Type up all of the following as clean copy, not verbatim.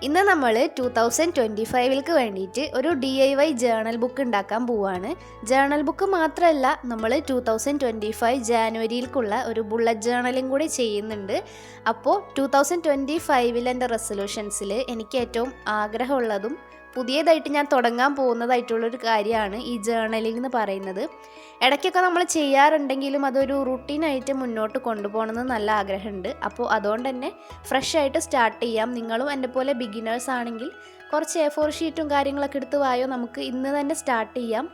ഇന്ന് നമ്മൾ 2025ലേക്ക് വേണ്ടിയിട്ട് ഒരു DIY ജേണൽ ബുക്ക് ഉണ്ടാക്കാൻ പോവാണ്. ജേണൽ ബുക്ക് മാത്രമല്ല, നമ്മൾ 2025 ജാനുവരിയിലേക്കുള്ള ഒരു ബുള്ളറ്റ് ജേണലും കൂടി ചെയ്യുന്നുണ്ട്. അപ്പോൾ 2025 എൻ്റെ റെസൊല്യൂഷൻസിൽ എനിക്ക് ഏറ്റവും ആഗ്രഹമുള്ളതും പുതിയതായിട്ട് ഞാൻ തുടങ്ങാൻ പോകുന്നതായിട്ടുള്ളൊരു കാര്യമാണ് ഈ ജേണലിംഗ് എന്ന് പറയുന്നത്. ഇടയ്ക്കൊക്കെ നമ്മൾ ചെയ്യാറുണ്ടെങ്കിലും അതൊരു റുട്ടീനായിട്ട് മുന്നോട്ട് കൊണ്ടുപോകണമെന്ന് നല്ല ആഗ്രഹമുണ്ട്. അപ്പോൾ അതുകൊണ്ട് തന്നെ ഫ്രഷ് ആയിട്ട് സ്റ്റാർട്ട് ചെയ്യാം. നിങ്ങളും എൻ്റെ പോലെ ബിഗിനേഴ്സ് ആണെങ്കിൽ കുറച്ച് A4 ഷീറ്റും കാര്യങ്ങളൊക്കെ എടുത്ത് വായോ, നമുക്ക് ഇന്ന് തന്നെ സ്റ്റാർട്ട് ചെയ്യാം.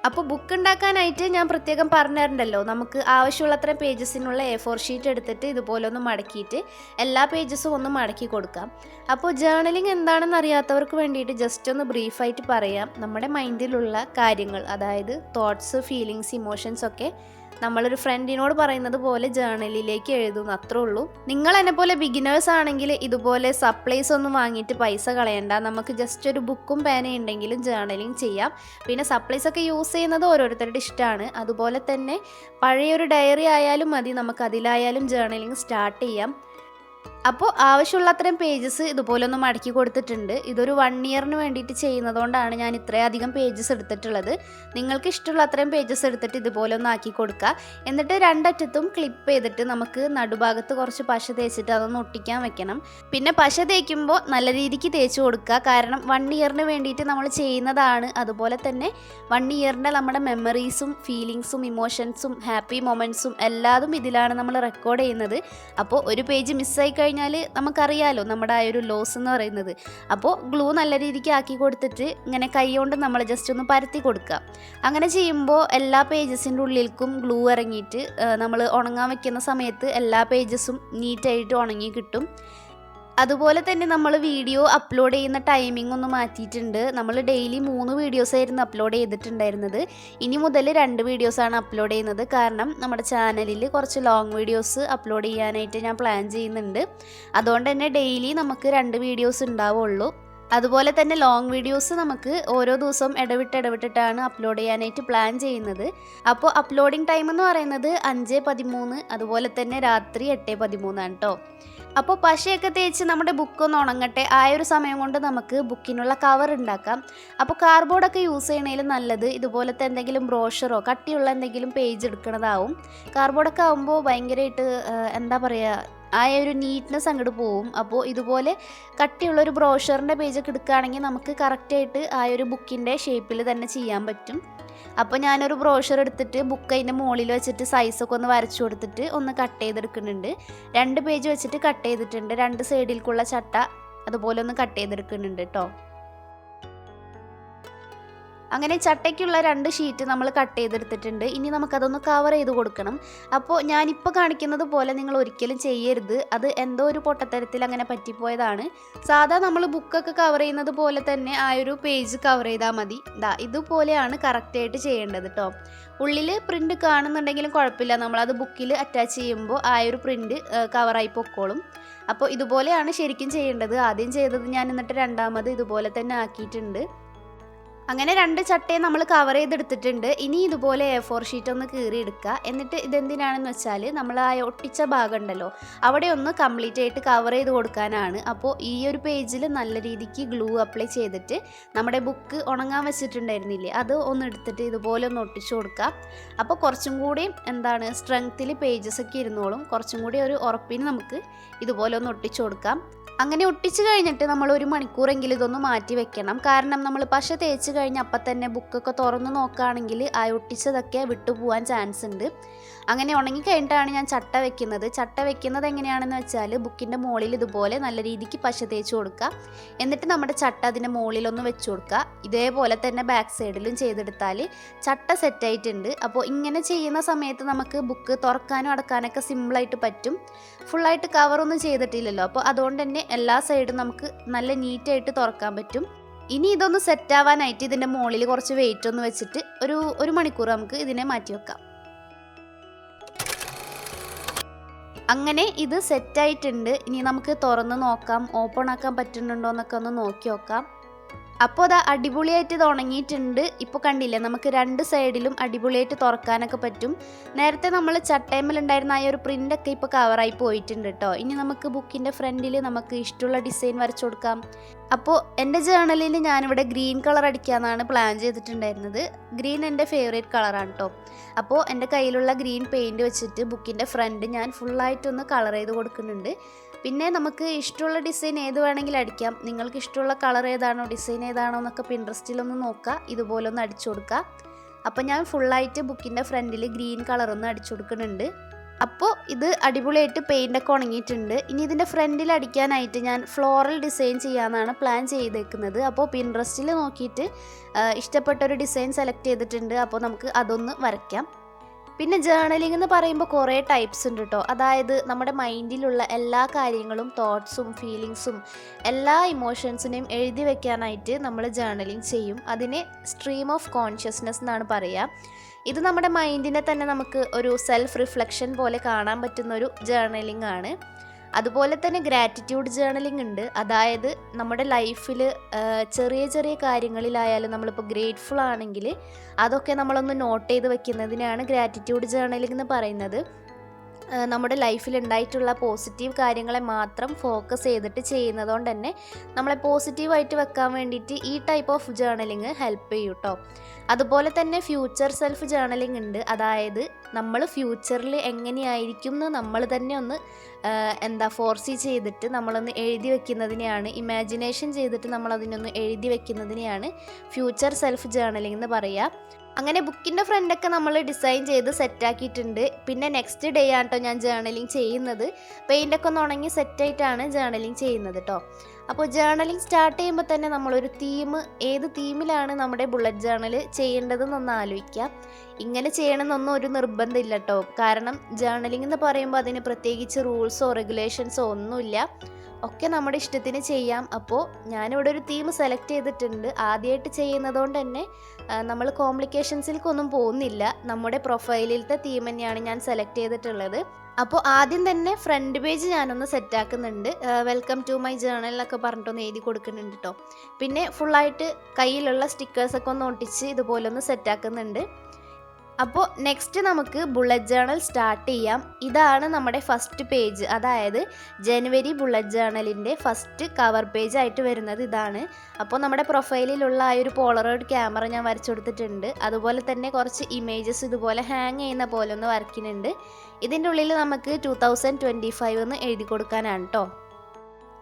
അപ്പോൾ ബുക്ക് ഉണ്ടാക്കാനായിട്ട് ഞാൻ പ്രത്യേകം പറഞ്ഞിട്ടുണ്ടല്ലോ, നമുക്ക് ആവശ്യമുള്ളത്ര പേജസിനുള്ള A4 ഷീറ്റ് എടുത്തിട്ട് ഇതുപോലെ ഒന്ന് മടക്കിയിട്ട് എല്ലാ പേജസും ഒന്ന് മടക്കി കൊടുക്കാം. അപ്പോൾ ജേണലിംഗ് എന്താണെന്ന് അറിയാത്തവർക്ക് വേണ്ടിയിട്ട് ജസ്റ്റ് ഒന്ന് ബ്രീഫായിട്ട് പറയാം. നമ്മുടെ മൈൻഡിലുള്ള കാര്യങ്ങൾ, അതായത് തോട്ട്സ്, ഫീലിങ്സ്, ഇമോഷൻസ് ഒക്കെ നമ്മളൊരു ഫ്രണ്ടിനോട് പറയുന്നത് പോലെ ജേണലിലേക്ക് എഴുതുന്നു, അത്രേ ഉള്ളൂ. നിങ്ങൾ എന്നെ പോലെ ബിഗിനേഴ്സ് ആണെങ്കിൽ ഇതുപോലെ സപ്ലൈസ് ഒന്നും വാങ്ങിയിട്ട് പൈസ കളയണ്ട. നമുക്ക് ജസ്റ്റ് ഒരു ബുക്കും പേനയും ഉണ്ടെങ്കിലും ജേണലിങ് ചെയ്യാം. പിന്നെ സപ്ലൈസ് ഒക്കെ യൂസ് ചെയ്യുന്നത് ഓരോരുത്തരുടെ ഇഷ്ടമാണ്. അതുപോലെ തന്നെ പഴയൊരു ഡയറി ആയാലും മതി, നമുക്ക് അതിലായാലും ജേണലിങ് സ്റ്റാർട്ട് ചെയ്യാം. അപ്പോൾ ആവശ്യമുള്ള അത്രയും പേജസ് ഇതുപോലെ ഒന്ന് മടക്കി കൊടുത്തിട്ടുണ്ട്. ഇതൊരു 1 ഇയറിന് വേണ്ടിയിട്ട് ചെയ്യുന്നതുകൊണ്ടാണ് ഞാൻ ഇത്രയധികം പേജസ് എടുത്തിട്ടുള്ളത്. നിങ്ങൾക്ക് ഇഷ്ടമുള്ള അത്രയും പേജസ് എടുത്തിട്ട് ഇതുപോലെ ഒന്ന് ആക്കി കൊടുക്കുക. എന്നിട്ട് രണ്ടറ്റത്തും ക്ലിപ്പ് ചെയ്തിട്ട് നമുക്ക് നടുഭാഗത്ത് കുറച്ച് പശ തേച്ചിട്ട് അതൊന്ന് ഒട്ടിക്കാൻ വെക്കണം. പിന്നെ പശ തേക്കുമ്പോൾ നല്ല രീതിക്ക് തേച്ച് കൊടുക്കുക. കാരണം 1 ഇയറിന് വേണ്ടിയിട്ട് നമ്മൾ ചെയ്യുന്നതാണ്. അതുപോലെ തന്നെ 1 ഇയറിൻ്റെ നമ്മുടെ മെമ്മറീസും ഫീലിങ്സും ഇമോഷൻസും ഹാപ്പി മൊമെൻറ്റ്സും എല്ലാതും ഇതിലാണ് നമ്മൾ റെക്കോർഡ് ചെയ്യുന്നത്. അപ്പോൾ ഒരു പേജ് മിസ്സായി കഴിഞ്ഞാൽ നമുക്കറിയാലോ നമ്മുടെ ആ ഒരു ലോസ് എന്ന് പറയുന്നത്. അപ്പോൾ ഗ്ലൂ നല്ല രീതിക്ക് ആക്കി കൊടുത്തിട്ട് ഇങ്ങനെ കൈ കൊണ്ട് നമ്മൾ ജസ്റ്റ് ഒന്ന് പരത്തി കൊടുക്കുക. അങ്ങനെ ചെയ്യുമ്പോൾ എല്ലാ പേജസിൻ്റെ ഉള്ളിലേക്കും ഗ്ലൂ ഇറങ്ങിയിട്ട് നമ്മൾ ഉണങ്ങാൻ വെക്കുന്ന സമയത്ത് എല്ലാ പേജസും നീറ്റായിട്ട് ഉണങ്ങി കിട്ടും. അതുപോലെ തന്നെ നമ്മൾ വീഡിയോ അപ്ലോഡ് ചെയ്യുന്ന ടൈമിംഗ് ഒന്ന് മാറ്റിയിട്ടുണ്ട്. നമ്മൾ ഡെയിലി 3 വീഡിയോസായിരുന്നു അപ്ലോഡ് ചെയ്തിട്ടുണ്ടായിരുന്നത്. ഇനി മുതൽ 2 വീഡിയോസാണ് അപ്ലോഡ് ചെയ്യുന്നത്. കാരണം നമ്മുടെ ചാനലിൽ കുറച്ച് ലോങ് വീഡിയോസ് അപ്ലോഡ് ചെയ്യാനായിട്ട് ഞാൻ പ്ലാൻ ചെയ്യുന്നുണ്ട്. അതുകൊണ്ട് തന്നെ ഡെയിലി നമുക്ക് 2 വീഡിയോസ് ഉണ്ടാവുള്ളൂ. അതുപോലെ തന്നെ ലോങ് വീഡിയോസ് നമുക്ക് ഓരോ ദിവസവും ഇടവിട്ടിട്ടാണ് അപ്ലോഡ് ചെയ്യാനായിട്ട് പ്ലാൻ ചെയ്യുന്നത്. അപ്പോൾ അപ്ലോഡിങ് ടൈം എന്ന് പറയുന്നത് 5:13, അതുപോലെ തന്നെ രാത്രി 8:13 ആണ് കേട്ടോ. അപ്പോൾ പശയൊക്കെ തേച്ച് നമ്മുടെ ബുക്കൊന്ന് ഉണങ്ങട്ടെ. ആ ഒരു സമയം കൊണ്ട് നമുക്ക് ബുക്കിനുള്ള കവർ ഉണ്ടാക്കാം. അപ്പോൾ കാർഡ്ബോർഡൊക്കെ യൂസ് ചെയ്യണേലും നല്ലത് ഇതുപോലത്തെ എന്തെങ്കിലും ബ്രോഷറോ കട്ടിയുള്ള എന്തെങ്കിലും പേജ് എടുക്കുന്നതാവും. കാർഡ്ബോർഡൊക്കെ ആകുമ്പോൾ ഭയങ്കരമായിട്ട് എന്താ പറയുക, ആ ഒരു നീറ്റ്നെസ് അങ്ങോട്ട് പോവും. അപ്പോൾ ഇതുപോലെ കട്ടിയുള്ളൊരു ബ്രോഷറിൻ്റെ പേജൊക്കെ എടുക്കുകയാണെങ്കിൽ നമുക്ക് കറക്റ്റായിട്ട് ആ ഒരു ബുക്കിൻ്റെ ഷേപ്പിൽ തന്നെ ചെയ്യാൻ പറ്റും. അപ്പോൾ ഞാനൊരു ബ്രോഷർ എടുത്തിട്ട് ബുക്ക് അതിൻ്റെ മുകളിൽ വെച്ചിട്ട് സൈസൊക്കെ ഒന്ന് വരച്ചു കൊടുത്തിട്ട് ഒന്ന് കട്ട് ചെയ്തെടുക്കുന്നുണ്ട്. 2 പേജ് വെച്ചിട്ട് കട്ട് ചെയ്തിട്ടുണ്ട്. 2 സൈഡിലേക്കുള്ള ചട്ട അതുപോലെ ഒന്ന് കട്ട് ചെയ്തെടുക്കുന്നുണ്ട് കേട്ടോ. അങ്ങനെ ചട്ടയ്ക്കുള്ള 2 ഷീറ്റ് നമ്മൾ കട്ട് ചെയ്തെടുത്തിട്ടുണ്ട്. ഇനി നമുക്കതൊന്ന് കവർ ചെയ്ത് കൊടുക്കണം. അപ്പോൾ ഞാനിപ്പോൾ കാണിക്കുന്നത് പോലെ നിങ്ങൾ ഒരിക്കലും ചെയ്യരുത്. അത് എന്തോ ഒരു പൊട്ടത്തരത്തിൽ അങ്ങനെ പറ്റിപ്പോയതാണ്. സാധാ നമ്മൾ ബുക്കൊക്കെ കവർ ചെയ്യുന്നത് പോലെ തന്നെ ആ ഒരു പേജ് കവർ ചെയ്താൽ മതി. ഇതുപോലെയാണ് കറക്റ്റായിട്ട് ചെയ്യേണ്ടത് കേട്ടോ. ഉള്ളിൽ പ്രിൻ്റ് കാണുന്നുണ്ടെങ്കിലും കുഴപ്പമില്ല, നമ്മളത് ബുക്കിൽ അറ്റാച്ച് ചെയ്യുമ്പോൾ ആ ഒരു പ്രിൻ്റ് കവറായി പൊക്കോളും. അപ്പോൾ ഇതുപോലെയാണ് ശരിക്കും ചെയ്യേണ്ടത്. ആദ്യം ചെയ്തത് ഞാൻ, എന്നിട്ട് രണ്ടാമത് ഇതുപോലെ തന്നെ ആക്കിയിട്ടുണ്ട്. അങ്ങനെ 2 ചട്ടയെ നമ്മൾ കവർ ചെയ്തെടുത്തിട്ടുണ്ട്. ഇനി ഇതുപോലെ A4 ഷീറ്റ് ഒന്ന് കീറിയെടുക്കുക. എന്നിട്ട് ഇതെന്തിനാണെന്ന് വെച്ചാൽ നമ്മൾ ആ ഒട്ടിച്ച ഭാഗം ഉണ്ടല്ലോ, അവിടെ ഒന്ന് കംപ്ലീറ്റ് ആയിട്ട് കവർ ചെയ്ത് കൊടുക്കാനാണ്. അപ്പോൾ ഈ ഒരു പേജിൽ നല്ല രീതിക്ക് ഗ്ലൂ അപ്ലൈ ചെയ്തിട്ട് നമ്മുടെ ബുക്ക് ഉണങ്ങാൻ വെച്ചിട്ടുണ്ടായിരുന്നില്ലേ, അത് ഒന്ന് എടുത്തിട്ട് ഇതുപോലെ ഒന്ന് ഒട്ടിച്ചു കൊടുക്കുക. അപ്പോൾ കുറച്ചും കൂടി സ്ട്രെങ്ത്തിൽ പേജസ് ഒക്കെ ഇരുന്നോളും. കുറച്ചും കൂടി ഒരു ഉറപ്പിന് നമുക്ക് ഇതുപോലെ ഒന്ന് ഒട്ടിച്ചു കൊടുക്കാം. അങ്ങനെ ഒട്ടിച്ച് കഴിഞ്ഞിട്ട് നമ്മൾ 1 മണിക്കൂറെങ്കിലും ഇതൊന്ന് മാറ്റി വെക്കണം. കാരണം നമ്മൾ പശ തേച്ച് കഴിഞ്ഞ് അപ്പം തന്നെ ബുക്കൊക്കെ തുറന്ന് നോക്കുകയാണെങ്കിൽ ആ ഒട്ടിച്ചതൊക്കെ വിട്ടുപോകാൻ ചാൻസ് ഉണ്ട്. അങ്ങനെ ഉണങ്ങി കഴിഞ്ഞിട്ടാണ് ഞാൻ ചട്ട വെക്കുന്നത്. ചട്ട വെക്കുന്നത് എങ്ങനെയാണെന്ന് വെച്ചാൽ ബുക്കിൻ്റെ മുകളിൽ ഇതുപോലെ നല്ല രീതിക്ക് പശ തേച്ച് കൊടുക്കുക. എന്നിട്ട് നമ്മുടെ ചട്ട അതിൻ്റെ മുകളിലൊന്ന് വെച്ച് കൊടുക്കുക. ഇതേപോലെ തന്നെ ബാക്ക് സൈഡിലും ചെയ്തെടുത്താൽ ചട്ട സെറ്റായിട്ടുണ്ട്. അപ്പോൾ ഇങ്ങനെ ചെയ്യുന്ന സമയത്ത് നമുക്ക് ബുക്ക് തുറക്കാനും അടക്കാനൊക്കെ സിമ്പിളായിട്ട് പറ്റും. ഫുള്ളായിട്ട് കവറൊന്നും ചെയ്തിട്ടില്ലല്ലോ, അപ്പോൾ അതുകൊണ്ട് തന്നെ എല്ലാ സൈഡും നമുക്ക് നല്ല നീറ്റായിട്ട് തുറക്കാൻ പറ്റും. ഇനി ഇതൊന്ന് സെറ്റാവാനായിട്ട് ഇതിൻ്റെ മുകളിൽ കുറച്ച് വെയിറ്റ് ഒന്ന് വെച്ചിട്ട് ഒരു മണിക്കൂർ നമുക്ക് ഇതിനെ മാറ്റി വെക്കാം. അങ്ങനെ ഇത് സെറ്റായിട്ടുണ്ട്. ഇനി നമുക്ക് തുറന്ന് നോക്കാം, ഓപ്പൺ ആക്കാൻ പറ്റുന്നുണ്ടോ എന്നൊക്കെ ഒന്ന് നോക്കി നോക്കാം. അപ്പോൾ അത് അടിപൊളിയായിട്ട് ഇത് ഉണങ്ങിയിട്ടുണ്ട്. ഇപ്പോൾ കണ്ടില്ലേ, നമുക്ക് രണ്ട് സൈഡിലും അടിപൊളിയായിട്ട് തുറക്കാനൊക്കെ പറ്റും. നേരത്തെ നമ്മൾ ചട്ടേമ്മലുണ്ടായിരുന്ന ആ ഒരു പ്രിൻ്റൊക്കെ ഇപ്പോൾ കവറായി പോയിട്ടുണ്ട് കേട്ടോ. ഇനി നമുക്ക് ബുക്കിൻ്റെ ഫ്രണ്ടിൽ നമുക്ക് ഇഷ്ടമുള്ള ഡിസൈൻ വരച്ചു കൊടുക്കാം. അപ്പോൾ എൻ്റെ ജേർണലിൽ ഞാനിവിടെ ഗ്രീൻ കളർ അടിക്കാമെന്നാണ് പ്ലാൻ ചെയ്തിട്ടുണ്ടായിരുന്നത്. ഗ്രീൻ എൻ്റെ ഫേവറേറ്റ് കളറാണ് കേട്ടോ. അപ്പോൾ എൻ്റെ കയ്യിലുള്ള ഗ്രീൻ പെയിൻറ്റ് വെച്ചിട്ട് ബുക്കിൻ്റെ ഫ്രണ്ട് ഞാൻ ഫുള്ളായിട്ടൊന്ന് കളർ ചെയ്ത് കൊടുക്കുന്നുണ്ട്. പിന്നെ നമുക്ക് ഇഷ്ടമുള്ള ഡിസൈൻ ഏത് വേണമെങ്കിലും അടിക്കാം. നിങ്ങൾക്ക് ഇഷ്ടമുള്ള കളർ ഏതാണോ, ഡിസൈൻ ഏതാണോ എന്നൊക്കെ പിൻട്രസ്റ്റിലൊന്ന് നോക്കുക, ഇതുപോലെ ഒന്ന് അടിച്ചു കൊടുക്കുക. അപ്പോൾ ഞാൻ ഫുള്ളായിട്ട് ബുക്കിൻ്റെ ഫ്രണ്ടിൽ ഗ്രീൻ കളറൊന്ന് അടിച്ചു കൊടുക്കുന്നുണ്ട്. അപ്പോൾ ഇത് അടിപൊളിയായിട്ട് പെയിൻ്റൊക്കെ ഉണങ്ങിയിട്ടുണ്ട്. ഇനി ഇതിൻ്റെ ഫ്രണ്ടിൽ അടിക്കാനായിട്ട് ഞാൻ ഫ്ലോറൽ ഡിസൈൻ ചെയ്യാമെന്നാണ് പ്ലാൻ ചെയ്തേക്കുന്നത്. അപ്പോൾ പിൻട്രസ്റ്റിൽ നോക്കിയിട്ട് ഇഷ്ടപ്പെട്ടൊരു ഡിസൈൻ സെലക്ട് ചെയ്തിട്ടുണ്ട്. അപ്പോൾ നമുക്ക് അതൊന്ന് വരയ്ക്കാം. പിന്നെ ജേർണലിംഗ് എന്ന് പറയുമ്പോൾ കുറേ ടൈപ്സ് ഉണ്ട് കേട്ടോ. അതായത് നമ്മുടെ മൈൻഡിലുള്ള എല്ലാ കാര്യങ്ങളും, തോട്ട്സും ഫീലിങ്സും എല്ലാ ഇമോഷൻസിനെയും എഴുതി വെക്കാനായിട്ട് നമ്മൾ ജേർണലിംഗ് ചെയ്യും. അതിനെ സ്ട്രീം ഓഫ് കോൺഷ്യസ്നെസ് എന്നാണ് പറയുക. ഇത് നമ്മുടെ മൈൻഡിനെ തന്നെ നമുക്ക് ഒരു സെൽഫ് റിഫ്ലക്ഷൻ പോലെ കാണാൻ പറ്റുന്നൊരു ജേർണലിംഗ് ആണ്. അതുപോലെ തന്നെ ഗ്രാറ്റിറ്റ്യൂഡ് ജേർണലിംഗ് ഉണ്ട്. അതായത് നമ്മുടെ ലൈഫിൽ ചെറിയ ചെറിയ കാര്യങ്ങളിലായാലും നമ്മളിപ്പോൾ ഗ്രേറ്റ്ഫുൾ ആണെങ്കിൽ അതൊക്കെ നമ്മളൊന്ന് നോട്ട് ചെയ്ത് വെക്കുന്നതിനാണ് ഗ്രാറ്റിറ്റ്യൂഡ് ജേർണലിംഗ് എന്ന് പറയുന്നത്. നമ്മുടെ ലൈഫിൽ ഉണ്ടായിട്ടുള്ള പോസിറ്റീവ് കാര്യങ്ങളെ മാത്രം ഫോക്കസ് ചെയ്തിട്ട് ചെയ്യുന്നതുകൊണ്ട് തന്നെ നമ്മളെ പോസിറ്റീവായിട്ട് വെക്കാൻ വേണ്ടിയിട്ട് ഈ ടൈപ്പ് ഓഫ് ജേർണലിംഗ് ഹെൽപ്പ് ചെയ്യും കേട്ടോ. അതുപോലെ തന്നെ ഫ്യൂച്ചർ സെൽഫ് ജേർണലിംഗ് ഉണ്ട്. അതായത് നമ്മൾ ഫ്യൂച്ചറിൽ എങ്ങനെയായിരിക്കും എന്ന് നമ്മൾ തന്നെ ഒന്ന് ഫോർസി ചെയ്തിട്ട് നമ്മളൊന്ന് എഴുതി വെക്കുന്നതിനെയാണ്, ഇമാജിനേഷൻ ചെയ്തിട്ട് നമ്മളതിനൊന്ന് എഴുതി വെക്കുന്നതിനെയാണ് ഫ്യൂച്ചർ സെൽഫ് ജേർണലിംഗ് എന്ന് പറയുക. അങ്ങനെ ബുക്കിൻ്റെ ഫ്രണ്ടൊക്കെ നമ്മൾ ഡിസൈൻ ചെയ്ത് സെറ്റാക്കിയിട്ടുണ്ട്. പിന്നെ നെക്സ്റ്റ് ഡേ ആണ് കേട്ടോ ഞാൻ ജേർണലിംഗ് ചെയ്യുന്നത്. പെയിൻ്റൊക്കെ ഒന്ന് ഉണങ്ങി സെറ്റായിട്ടാണ് ജേർണലിംഗ് ചെയ്യുന്നത് കേട്ടോ. അപ്പോൾ ജേർണലിംഗ് സ്റ്റാർട്ട് ചെയ്യുമ്പോൾ തന്നെ നമ്മളൊരു ഏത് തീമിലാണ് നമ്മുടെ ബുള്ളറ്റ് ജേർണൽ ചെയ്യേണ്ടതെന്നൊന്ന് ആലോചിക്കാം. ഇങ്ങനെ ചെയ്യണമെന്നൊന്നും ഒരു നിർബന്ധമില്ല കേട്ടോ. കാരണം ജേർണലിംഗ് എന്ന് പറയുമ്പോൾ അതിന് പ്രത്യേകിച്ച് റൂൾസോ റെഗുലേഷൻസോ ഒന്നുമില്ല, ഒക്കെ നമ്മുടെ ഇഷ്ടത്തിന് ചെയ്യാം. അപ്പോൾ ഞാനിവിടെ ഒരു തീം സെലക്ട് ചെയ്തിട്ടുണ്ട്. ആദ്യമായിട്ട് ചെയ്യുന്നതുകൊണ്ട് തന്നെ നമ്മൾ കോംപ്ലിക്കേഷൻസിലേക്കൊന്നും പോകുന്നില്ല. നമ്മുടെ പ്രൊഫൈലിലത്തെ തീം തന്നെയാണ് ഞാൻ സെലക്ട് ചെയ്തിട്ടുള്ളത്. അപ്പോൾ ആദ്യം തന്നെ ഫ്രണ്ട് പേജ് ഞാനൊന്ന് സെറ്റാക്കുന്നുണ്ട്. വെൽക്കം ടു മൈ ജേർണൽ എന്നൊക്കെ പറഞ്ഞിട്ടൊന്ന് എഴുതി കൊടുക്കുന്നുണ്ട് കേട്ടോ. പിന്നെ ഫുള്ളായിട്ട് കയ്യിലുള്ള സ്റ്റിക്കേഴ്സൊക്കെ ഒന്ന് ഒട്ടിച്ച് ഇതുപോലെ ഒന്ന് സെറ്റാക്കുന്നുണ്ട്. അപ്പോൾ നെക്സ്റ്റ് നമുക്ക് ബുള്ളറ്റ് ജേർണൽ സ്റ്റാർട്ട് ചെയ്യാം. ഇതാണ് നമ്മുടെ ഫസ്റ്റ് പേജ്. അതായത് ജനുവരി ബുള്ളറ്റ് ജേർണലിൻ്റെ ഫസ്റ്റ് കവർ പേജ് ആയിട്ട് വരുന്നത് ഇതാണ്. അപ്പോൾ നമ്മുടെ പ്രൊഫൈലിലുള്ള ആ ഒരു പോളറോയിഡ് ക്യാമറ ഞാൻ വരച്ചു കൊടുത്തിട്ടുണ്ട്. അതുപോലെ തന്നെ കുറച്ച് ഇമേജസ് ഇതുപോലെ ഹാങ് ചെയ്യുന്ന പോലെ ഒന്ന് വരയ്ക്കുന്നുണ്ട്. ഇതിൻ്റെ ഉള്ളിൽ നമുക്ക് 2025 എന്ന് എഴുതി കൊടുക്കാനാണ് കേട്ടോ.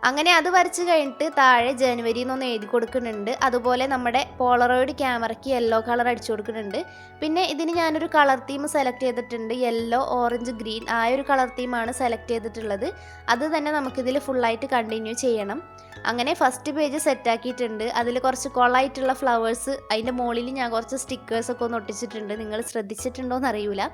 അങ്ങനെ അത് വരച്ച് കഴിഞ്ഞിട്ട് താഴെ ജനുവരി എന്നൊന്ന് എഴുതി കൊടുക്കുന്നുണ്ട്. അതുപോലെ നമ്മുടെ പോളറോയിഡ് ക്യാമറയ്ക്ക് യെല്ലോ കളർ അടിച്ചു കൊടുക്കുന്നുണ്ട്. പിന്നെ ഇതിന് ഞാനൊരു കളർ തീം സെലക്ട് ചെയ്തിട്ടുണ്ട്. യെല്ലോ, ഓറഞ്ച്, ഗ്രീൻ ആ ഒരു കളർ തീമാണ് സെലക്ട് ചെയ്തിട്ടുള്ളത്. അത് തന്നെ നമുക്കിതിൽ ഫുള്ളായിട്ട് കണ്ടിന്യൂ ചെയ്യണം. അങ്ങനെ ഫസ്റ്റ് പേജ് സെറ്റാക്കിയിട്ടുണ്ട്. അതിൽ കുറച്ച് കൊളായിട്ടുള്ള ഫ്ലവേഴ്സ്, അതിൻ്റെ മുകളിൽ ഞാൻ കുറച്ച് സ്റ്റിക്കേഴ്സൊക്കെ ഒന്ന് ഒട്ടിച്ചിട്ടുണ്ട്. നിങ്ങൾ ശ്രദ്ധിച്ചിട്ടുണ്ടോ എന്നറിയില്ല.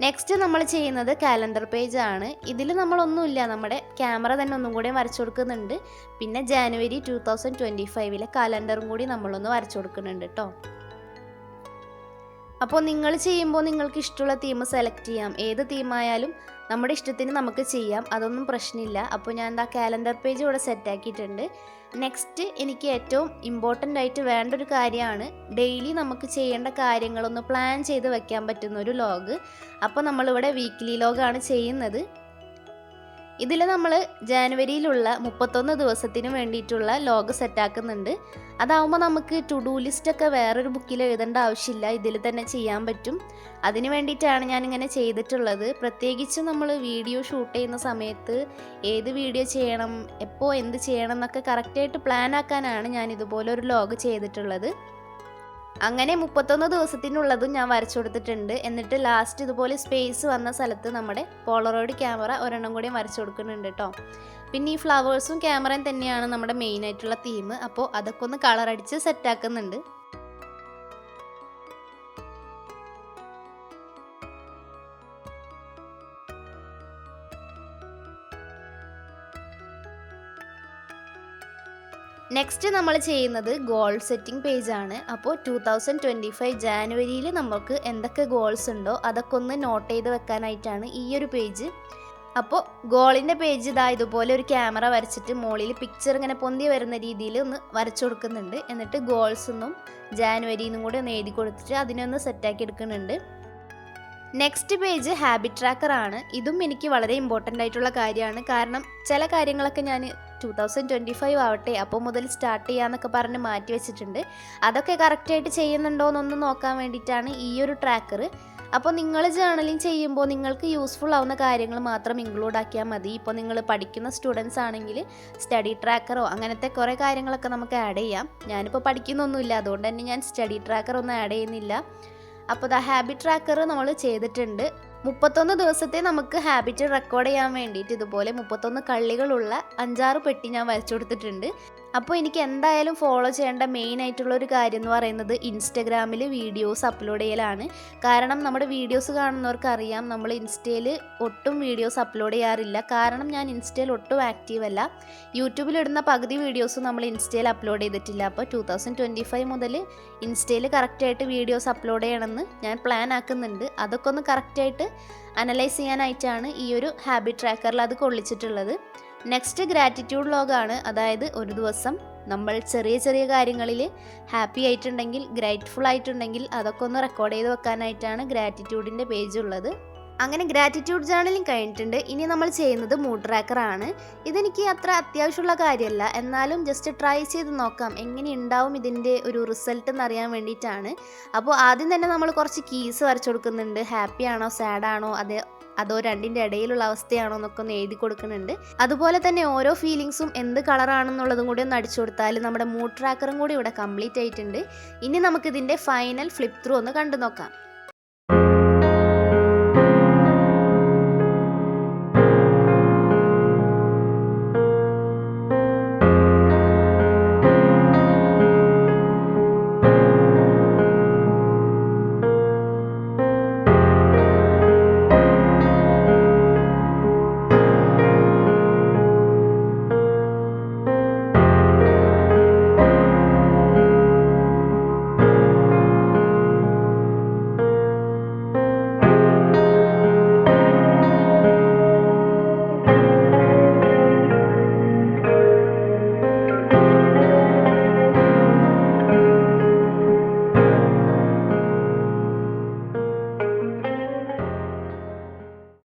നെക്സ്റ്റ് നമ്മൾ ചെയ്യുന്നത് കാലണ്ടർ പേജ് ആണ്. ഇതിൽ നമ്മളൊന്നുമില്ല, നമ്മുടെ ക്യാമറ തന്നെ ഒന്നും കൂടി വരച്ചു കൊടുക്കുന്നുണ്ട്. പിന്നെ ജാനുവരി 2025 കാലണ്ടറും കൂടി നമ്മളൊന്ന് വരച്ചു കൊടുക്കുന്നുണ്ട് കേട്ടോ. അപ്പോൾ നിങ്ങൾ ചെയ്യുമ്പോൾ നിങ്ങൾക്ക് ഇഷ്ടമുള്ള തീം സെലക്ട് ചെയ്യാം. ഏത് തീമായാലും നമ്മുടെ ഇഷ്ടത്തിന് നമുക്ക് ചെയ്യാം, അതൊന്നും പ്രശ്നമില്ല. അപ്പോൾ ഞാൻ എന്താ കാലണ്ടർ പേജ് ഇവിടെ സെറ്റാക്കിയിട്ടുണ്ട്. നെക്സ്റ്റ് എനിക്ക് ഏറ്റവും ഇമ്പോർട്ടൻ്റ് ആയിട്ട് വേണ്ട ഒരു കാര്യമാണ് ഡെയിലി നമുക്ക് ചെയ്യേണ്ട കാര്യങ്ങളൊന്ന് പ്ലാൻ ചെയ്ത് വെക്കാൻ പറ്റുന്ന ഒരു ലോഗ്. അപ്പോൾ നമ്മളിവിടെ വീക്ക്ലി ലോഗാണ് ചെയ്യുന്നത്. ഇതിൽ നമ്മൾ ജാനുവരിയിലുള്ള 31 ദിവസത്തിന് വേണ്ടിയിട്ടുള്ള ലോഗ് സെറ്റാക്കുന്നുണ്ട്. അതാവുമ്പോൾ നമുക്ക് ടു ഡു ലിസ്റ്റൊക്കെ വേറൊരു ബുക്കിൽ എഴുതേണ്ട ആവശ്യമില്ല, ഇതിൽ തന്നെ ചെയ്യാൻ പറ്റും. അതിന് വേണ്ടിയിട്ടാണ് ഞാനിങ്ങനെ ചെയ്തിട്ടുള്ളത്. പ്രത്യേകിച്ച് നമ്മൾ വീഡിയോ ഷൂട്ട് ചെയ്യുന്ന സമയത്ത് ഏത് വീഡിയോ ചെയ്യണം, എപ്പോൾ എന്ത് ചെയ്യണം എന്നൊക്കെ കറക്റ്റായിട്ട് പ്ലാൻ ആക്കാനാണ് ഞാൻ ഇതുപോലെ ഒരു ലോഗ് ചെയ്തിട്ടുള്ളത്. അങ്ങനെ 31 ദിവസത്തിനുള്ളതും ഞാൻ വരച്ചു കൊടുത്തിട്ടുണ്ട്. എന്നിട്ട് ലാസ്റ്റ് ഇതുപോലെ സ്പേസ് വന്ന സ്ഥലത്ത് നമ്മുടെ പോളറോയിഡ് ക്യാമറ ഒരെണ്ണം കൂടി വരച്ചു കൊടുക്കുന്നുണ്ട് കേട്ടോ. പിന്നെ ഈ ഫ്ലവേഴ്സും ക്യാമറയും തന്നെയാണ് നമ്മുടെ മെയിൻ ആയിട്ടുള്ള തീം. അപ്പോൾ അതൊക്കെ ഒന്ന് കളറടിച്ച് സെറ്റാക്കുന്നുണ്ട്. നെക്സ്റ്റ് നമ്മൾ ചെയ്യുന്നത് ഗോൾ സെറ്റിംഗ് പേജാണ്. അപ്പോൾ 2025 ജാനുവരിയിൽ നമുക്ക് എന്തൊക്കെ ഗോൾസ് ഉണ്ടോ അതൊക്കെ ഒന്ന് നോട്ട് ചെയ്ത് വെക്കാനായിട്ടാണ് ഈ ഒരു പേജ്. അപ്പോൾ ഗോളിൻ്റെ പേജ് ഇതാ ഇതുപോലെ ഒരു ക്യാമറ വരച്ചിട്ട് മുകളിൽ പിക്ചർ ഇങ്ങനെ പൊന്തി വരുന്ന രീതിയിൽ ഒന്ന് വരച്ചു കൊടുക്കുന്നുണ്ട്. എന്നിട്ട് ഗോൾസ് ഒന്നും ജാനുവരിന്നും കൂടി ഒന്ന് എഴുതി കൊടുത്തിട്ട് അതിനൊന്ന് സെറ്റാക്കി എടുക്കുന്നുണ്ട്. നെക്സ്റ്റ് പേജ് ഹാബിറ്റ് ട്രാക്കർ ആണ്. ഇതും എനിക്ക് വളരെ ഇമ്പോർട്ടൻ്റ് ആയിട്ടുള്ള കാര്യമാണ്. കാരണം ചില കാര്യങ്ങളൊക്കെ ഞാൻ 2025 ആവട്ടെ അപ്പോൾ മുതൽ സ്റ്റാർട്ട് ചെയ്യാമെന്നൊക്കെ പറഞ്ഞ് മാറ്റി വെച്ചിട്ടുണ്ട്. അതൊക്കെ കറക്റ്റായിട്ട് ചെയ്യുന്നുണ്ടോ എന്നൊന്ന് നോക്കാൻ വേണ്ടിയിട്ടാണ് ഈ ഒരു ട്രാക്കർ. അപ്പോൾ നിങ്ങൾ ജേർണലിങ് ചെയ്യുമ്പോൾ നിങ്ങൾക്ക് യൂസ്ഫുൾ ആവുന്ന കാര്യങ്ങൾ മാത്രം ഇൻക്ലൂഡ് ആക്കിയാൽ മതി. ഇപ്പോൾ നിങ്ങൾ പഠിക്കുന്ന സ്റ്റുഡൻസ് ആണെങ്കിൽ സ്റ്റഡി ട്രാക്കറോ അങ്ങനത്തെ കുറേ കാര്യങ്ങളൊക്കെ നമുക്ക് ആഡ് ചെയ്യാം. ഞാനിപ്പോൾ പഠിക്കുന്നൊന്നുമില്ല, അതുകൊണ്ട് തന്നെ ഞാൻ സ്റ്റഡി ട്രാക്കർ ഒന്നും ആഡ് ചെയ്യുന്നില്ല. അപ്പോൾ ഹാബിറ്റ് ട്രാക്കർ നമ്മൾ ചെയ്തിട്ടുണ്ട്. 31 ദിവസത്തെ നമുക്ക് ഹാബിറ്റ് റെക്കോർഡ് ചെയ്യാൻ വേണ്ടിയിട്ട് ഇതുപോലെ 31 കള്ളികളുള്ള 5-6 പെട്ടി ഞാൻ വരച്ചു കൊടുത്തിട്ടുണ്ട്. അപ്പോൾ എനിക്ക് എന്തായാലും ഫോളോ ചെയ്യേണ്ട മെയിൻ ആയിട്ടുള്ളൊരു കാര്യം എന്ന് പറയുന്നത് ഇൻസ്റ്റഗ്രാമിൽ വീഡിയോസ് അപ്ലോഡ് ചെയ്യലാണ്. കാരണം നമ്മുടെ വീഡിയോസ് കാണുന്നവർക്ക് അറിയാം, നമ്മൾ ഇൻസ്റ്റയിൽ ഒട്ടും വീഡിയോസ് അപ്ലോഡ് ചെയ്യാറില്ല. കാരണം ഞാൻ ഇൻസ്റ്റയിൽ ഒട്ടും ആക്റ്റീവ് അല്ല. യൂട്യൂബിലിടുന്ന പകുതി വീഡിയോസും നമ്മൾ ഇൻസ്റ്റയിൽ അപ്ലോഡ് ചെയ്തിട്ടില്ല. അപ്പോൾ 2025 മുതൽ ഇൻസ്റ്റയിൽ കറക്റ്റായിട്ട് വീഡിയോസ് അപ്ലോഡ് ചെയ്യണമെന്ന് ഞാൻ പ്ലാൻ ആക്കുന്നുണ്ട്. അതൊക്കെ ഒന്ന് കറക്റ്റായിട്ട് അനലൈസ് ചെയ്യാനായിട്ടാണ് ഈ ഒരു ഹാബിറ്റ് ട്രാക്കറിൽ അത് കൊള്ളിച്ചിട്ടുള്ളത്. Next gratitude ലോഗാണ്. അതായത് ഒരു ദിവസം നമ്മൾ ചെറിയ ചെറിയ കാര്യങ്ങളിൽ ഹാപ്പി ആയിട്ടുണ്ടെങ്കിൽ, ഗ്രേറ്റ്ഫുൾ ആയിട്ടുണ്ടെങ്കിൽ അതൊക്കെ ഒന്ന് റെക്കോർഡ് ചെയ്ത് വെക്കാനായിട്ടാണ് ഗ്രാറ്റിറ്റ്യൂഡിൻ്റെ പേജ് ഉള്ളത്. അങ്ങനെ ഗ്രാറ്റിറ്റ്യൂഡ് ജേർണലിങ് കഴിഞ്ഞിട്ടുണ്ട്. ഇനി നമ്മൾ ചെയ്യുന്നത് മൂഡ് ട്രാക്കർ ആണ്. ഇതെനിക്ക് അത്ര അത്യാവശ്യമുള്ള കാര്യമല്ല, എന്നാലും ജസ്റ്റ് ട്രൈ ചെയ്ത് നോക്കാം എങ്ങനെ ഉണ്ടാവും ഇതിൻ്റെ ഒരു റിസൾട്ട് എന്നറിയാൻ വേണ്ടിയിട്ടാണ്. അപ്പോൾ ആദ്യം തന്നെ നമ്മൾ കുറച്ച് കീസ് വരച്ചു കൊടുക്കുന്നുണ്ട്. ഹാപ്പി ആണോ, സാഡ് ആണോ, അതോ രണ്ടിൻ്റെ ഇടയിലുള്ള അവസ്ഥയാണോ എന്നൊക്കെ ഒന്ന് എഴുതി കൊടുക്കുന്നുണ്ട്. അതുപോലെ തന്നെ ഓരോ ഫീലിങ്സും എന്ത് കളറാണെന്നുള്ളതും കൂടി ഒന്ന് അടിച്ചു കൊടുത്താൽ നമ്മുടെ മൂഡ് ട്രാക്കറും കൂടി ഇവിടെ കംപ്ലീറ്റ് ആയിട്ടുണ്ട്. ഇനി നമുക്കിതിൻ്റെ ഫൈനൽ ഫ്ലിപ്പ് ത്രൂ ഒന്ന് കണ്ടു നോക്കാം.